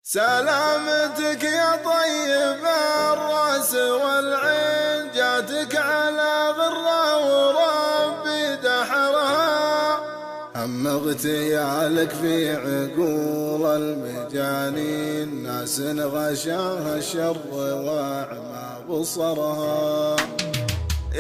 سلامتك يا طيب الراس والعين، جاتك على غرة وربي دحرها. هم اغتيالك في عقول المجانين، ناس غشاها الشر واعمى بصرها.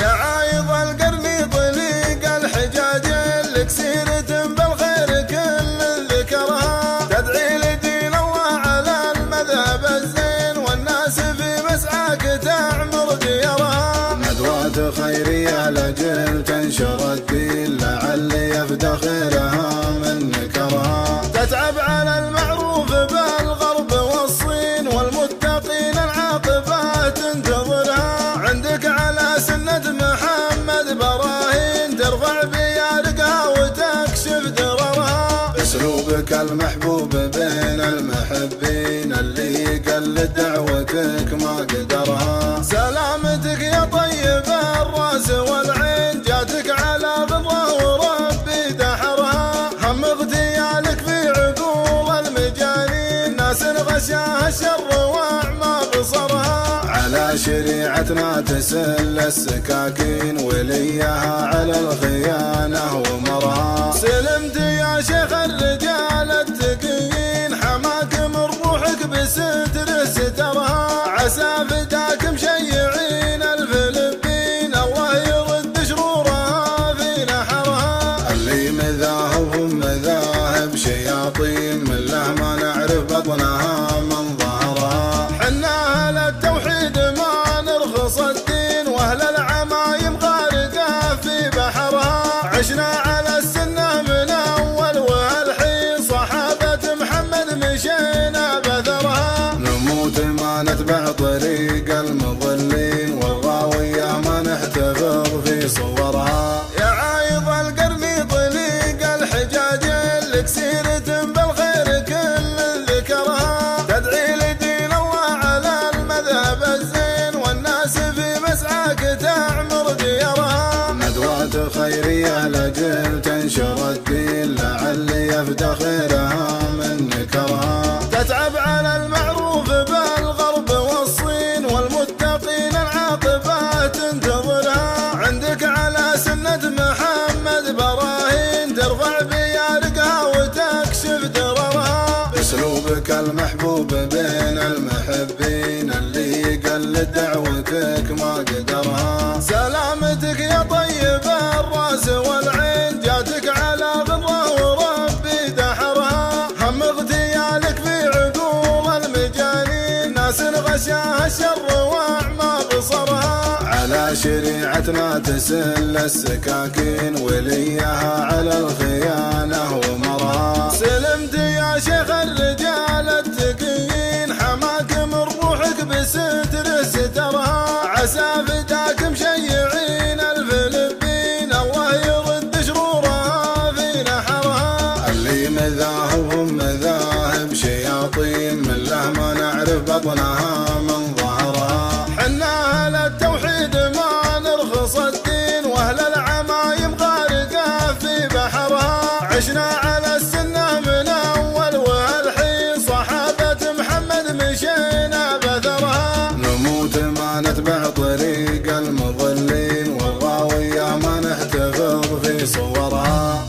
يا عايض القرن طليق الحجاج، لك سيرة بالخير كل ذكرها. تدعي لدين الله على المذهب الزين، والناس في مسعاك تعمر ديارها. ندوات خيرية لجل تنشر الدين، لعل يفتخرها من نكرها. تتعب على المعروف بالغرب والصين، والمتقين العاقبات تنتظرها. عندك على سنة محمد براهين، ترفع بيارقها وتكشف دررها. اسلوبك المحبوب بين المحبين، اللي يقلد دعوتك ما قدرها. سلامتك يا طيب الراس والعين، جاتك على غرة وربي دحرها. هم اغتيالك في عقول المجانين، ناس غشاها الشر واعمى بصرها. على شريعتنا تسل السكاكين، وليها على الخيانة ومرها. سلمت يا شيخ الرجال التقيين، حماك من روحك بستر سترها. عسى فداك مشيعين الفلبين، الله يرد شرورها في نحرها. اللي مذاهبهم مذاهب شياطين، من له ما نعرف بطنها من ظهرها. حنا اهل التوحيد ما نرخص الدين، واهل العمايم غارقه في بحرها. عشنا على السنه من اول والحين، صحابه محمد مشينا بثرها. نموت ما نتبع طريق المضلين، والغاويه ما نحتفظ في صورها. يا عايض القرن طليق الحجاج، لك سيرة بالخير كل ذكرها. تدعي لدين الله على المذهب الزين، والناس في مسعاك تعمر ديارها. ندوات خيرية لجل تنشر الدين، لعل يفتخرها من نكرها. تتعب على المعروف بالغرب والصين، والمتقين العاقبات تنتظرها. عندك على سنة محمد براهين، ترفع بيارقها وتكشف دررها. اسلوبك المحبوب بين المحبين، اللي يقلد دعوتك ما قدرها. سلامتك يا طيب الراس والعين، جاتك على غرة وربي دحرها. هم اغتيالك في عقول المجانين، ناس غشاها الشر واعمى بصرها. على شريعتنا تسل السكاكين، وليها على الخيانة ومرها. سلمت يا شيخ الرجال التقيين، حماك من روحك بستر سترها. عسى فداك مشيعين الفلبين، الله يرد شرورها في نحرها. اللي مذاهبهم مذاهب شياطين، من له ما نعرف بطنها من ظهرها. حنا اهل التوحيد ما نرخص الدين، واهل العمايم غارقه في بحرها. عشنا